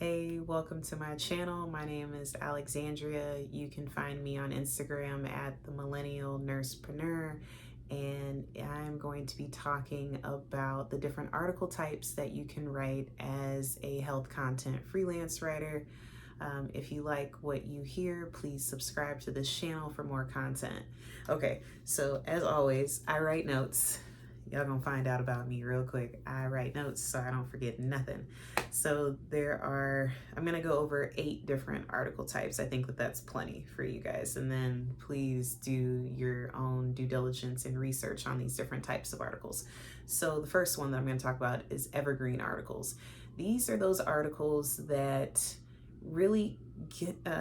Hey, welcome to my channel. My name is Alexandria. You can find me on Instagram at the Millennial Nursepreneur, and I'm going to be talking about the different article types that you can write as a health content freelance writer. If you like what you hear, please subscribe to this channel for more content. Okay, so as always, I write notes. Y'all gonna find out about me real quick. I write notes so I don't forget nothing. So I'm gonna go over 8 different article types. I think that's plenty for you guys. And then please do your own due diligence and research on these different types of articles. So the first one that I'm gonna talk about is evergreen articles. These are those articles that really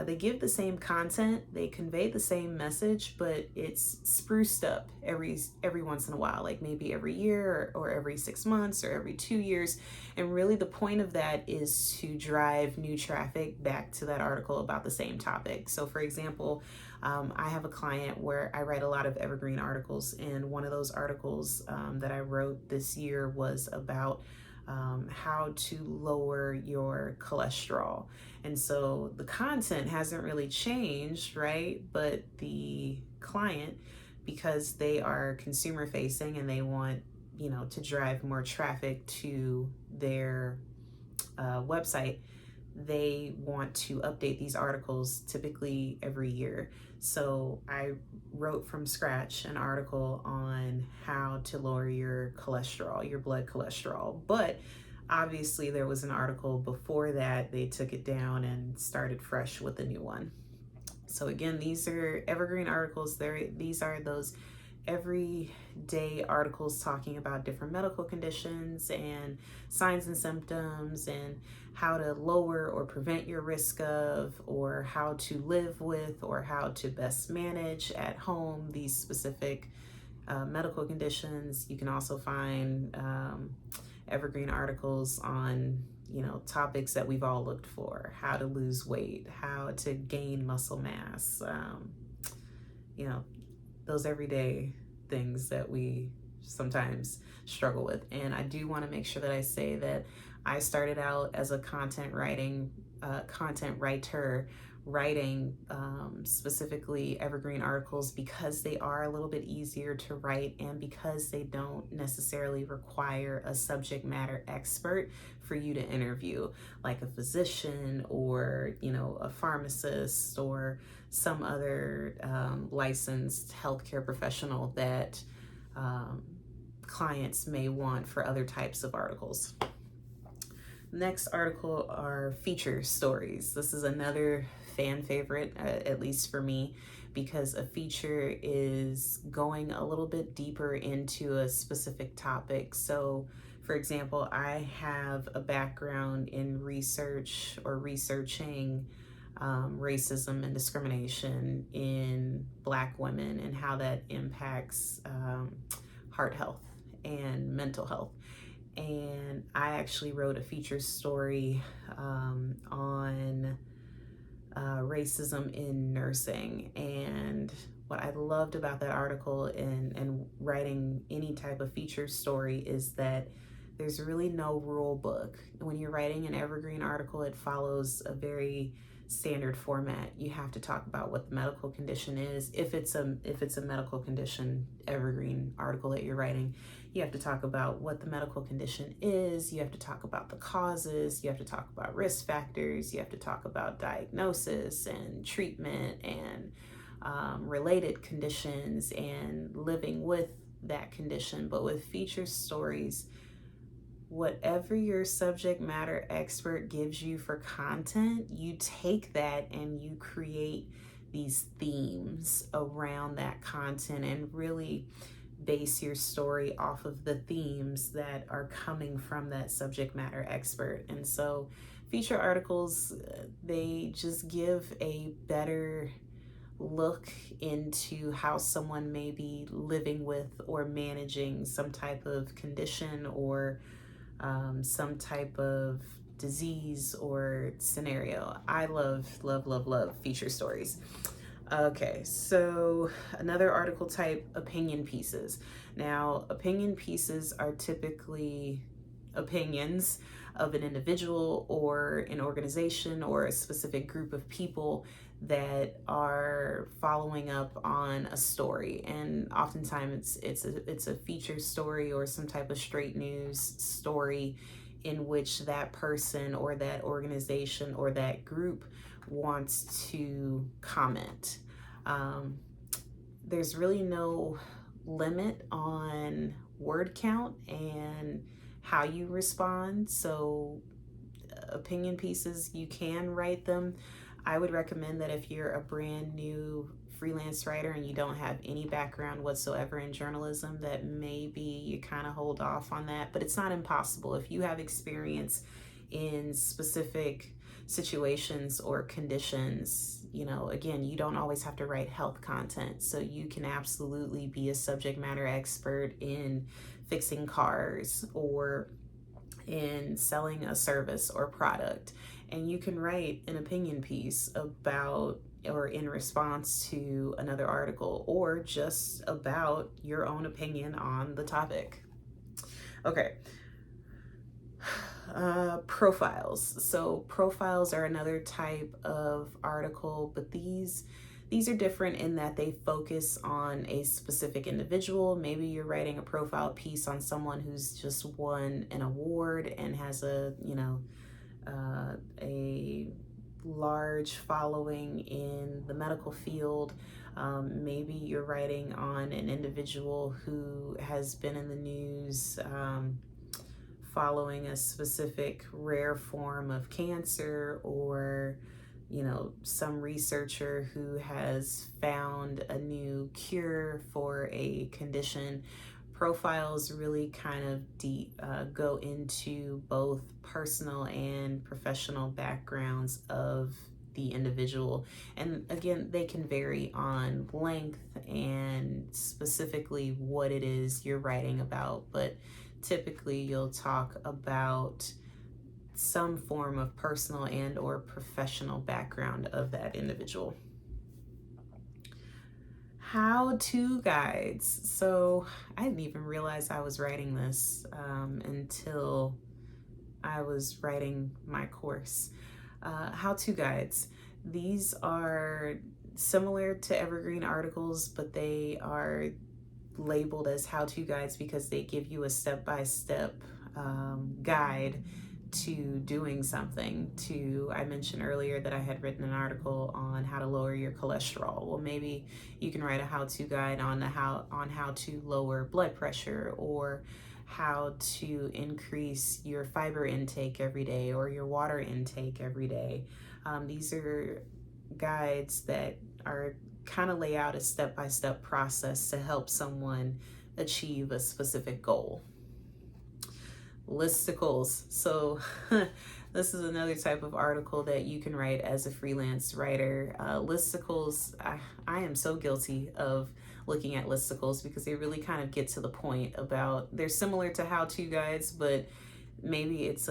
they give the same content, they convey the same message, but it's spruced up every once in a while, like maybe every year or every 6 months or every 2 years. And really the point of that is to drive new traffic back to that article about the same topic. So for example, I have a client where I write a lot of evergreen articles, and one of those articles that I wrote this year was about how to lower your cholesterol. And so the content hasn't really changed, right? But the client, because they are consumer facing and they want, to drive more traffic to their website, they want to update these articles typically every year. So I wrote from scratch an article on how to lower your cholesterol, your blood cholesterol. But obviously there was an article before that. They took it down and started fresh with a new one. So again, these are evergreen articles. These are those everyday articles talking about different medical conditions and signs and symptoms and how to lower or prevent your risk of, or how to live with, or how to best manage at home these specific medical conditions. You can also find evergreen articles on topics that we've all looked for: how to lose weight, how to gain muscle mass, those everyday things that we sometimes struggle with. And I do want to make sure that I say that I started out as a content writer, writing specifically evergreen articles because they are a little bit easier to write, and because they don't necessarily require a subject matter expert for you to interview, like a physician or a pharmacist or some other licensed healthcare professional that clients may want for other types of articles. Next article are feature stories. This is another fan favorite, at least for me, because a feature is going a little bit deeper into a specific topic. So for example, I have a background in research or researching racism and discrimination in Black women and how that impacts heart health and mental health. And I actually wrote a feature story on racism in nursing. And what I loved about that article and writing any type of feature story is that there's really no rule book. When you're writing an evergreen article, it follows a very standard format. You have to talk about what the medical condition is. If it's a medical condition evergreen article that you're writing, you have to talk about what the medical condition is. You have to talk about the causes. You have to talk about risk factors. You have to talk about diagnosis and treatment and related conditions and living with that condition. But with feature stories, whatever your subject matter expert gives you for content, you take that and you create these themes around that content and really base your story off of the themes that are coming from that subject matter expert. And so feature articles, they just give a better look into how someone may be living with or managing some type of condition or some type of disease or scenario. I love feature stories. Okay, so another article type, opinion pieces. Now, opinion pieces are typically opinions of an individual or an organization or a specific group of people that are following up on a story. And oftentimes it's a feature story or some type of straight news story in which that person or that organization or that group wants to comment. There's really no limit on word count and how you respond. So opinion pieces, you can write them. I would recommend that if you're a brand new freelance writer and you don't have any background whatsoever in journalism, that maybe you kind of hold off on that. But it's not impossible. If you have experience in specific situations or conditions, you know, again, you don't always have to write health content. So you can absolutely be a subject matter expert in fixing cars or in selling a service or product. And you can write an opinion piece about or in response to another article or just about your own opinion on the topic. Okay. Profiles. So profiles are another type of article, but these are different in that they focus on a specific individual. Maybe you're writing a profile piece on someone who's just won an award and has a large following in the medical field. Maybe you're writing on an individual who has been in the news following a specific rare form of cancer, or some researcher who has found a new cure for a condition. Profiles really kind of go into both personal and professional backgrounds of the individual. And again, they can vary on length and specifically what it is you're writing about, but typically you'll talk about some form of personal and or professional background of that individual. How-to guides. So I didn't even realize I was writing this until I was writing my course. How-to guides. These are similar to Evergreen Articles, but they are labeled as how-to guides because they give you a step-by-step guide to doing something. I mentioned earlier that I had written an article on how to lower your cholesterol. Well, maybe you can write a how-to guide on how to lower blood pressure, or how to increase your fiber intake every day or your water intake every day. These are guides that are kind of lay out a step-by-step process to help someone achieve a specific goal. Listicles. So this is another type of article that you can write as a freelance writer. Listicles, I am so guilty of looking at listicles because they really kind of get to the point about, they're similar to how-to guides, but maybe it's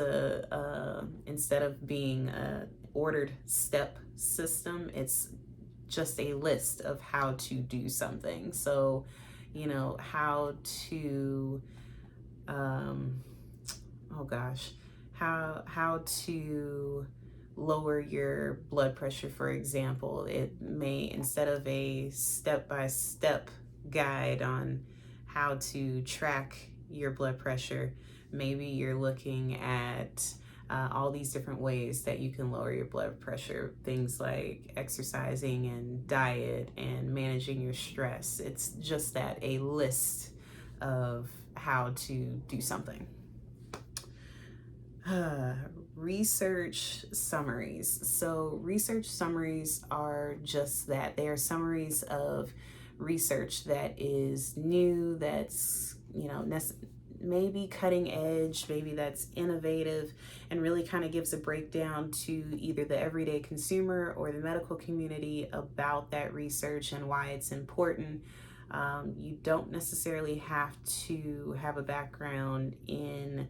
instead of being a ordered step system, it's just a list of how to do something. So, how to, how to lower your blood pressure, for example. It may, instead of a step-by-step guide on how to track your blood pressure, maybe you're looking at all these different ways that you can lower your blood pressure, things like exercising and diet and managing your stress. It's just that, a list of how to do something. Research summaries. So research summaries are just that. They are summaries of research that is new, that's maybe cutting edge, maybe that's innovative, and really kind of gives a breakdown to either the everyday consumer or the medical community about that research and why it's important. You don't necessarily have to have a background in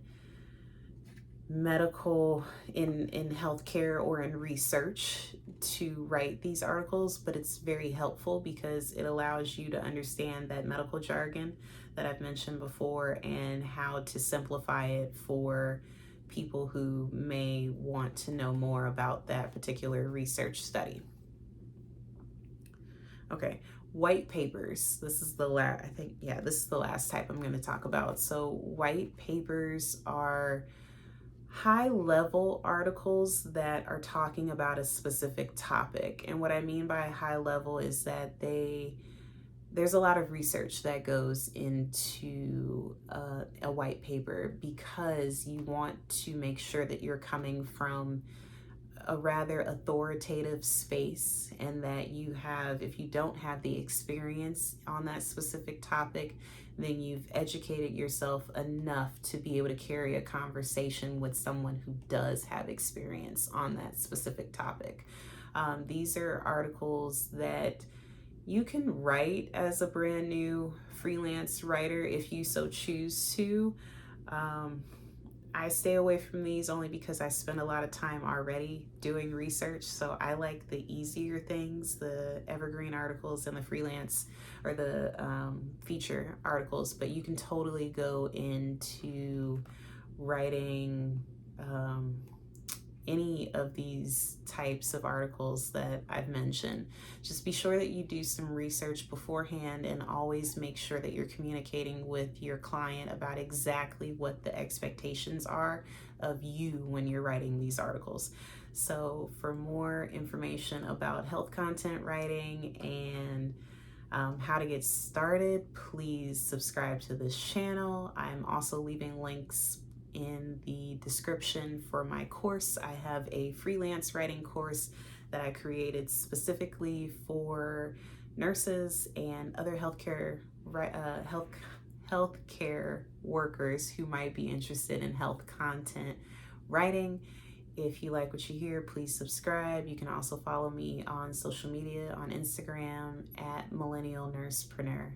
medical, in healthcare or in research to write these articles, but it's very helpful because it allows you to understand that medical jargon that I've mentioned before and how to simplify it for people who may want to know more about that particular research study. Okay, white papers. This is the last, I think, yeah, this is the last type I'm going to talk about. So white papers are high level articles that are talking about a specific topic. And what I mean by high level is that there's a lot of research that goes into a white paper, because you want to make sure that you're coming from a rather authoritative space, and that you have, if you don't have the experience on that specific topic, then you've educated yourself enough to be able to carry a conversation with someone who does have experience on that specific topic. These are articles that you can write as a brand new freelance writer if you so choose to. I stay away from these only because I spend a lot of time already doing research. So I like the easier things, the Evergreen articles and the freelance or the feature articles. But you can totally go into writing any of these types of articles that I've mentioned. Just be sure that you do some research beforehand, and always make sure that you're communicating with your client about exactly what the expectations are of you when you're writing these articles. So for more information about health content writing and how to get started, please subscribe to this channel. I'm also leaving links in the description for my course. I have a freelance writing course that I created specifically for nurses and other healthcare workers who might be interested in health content writing. If you like what you hear, please subscribe. You can also follow me on social media on Instagram at Millennial Nursepreneur.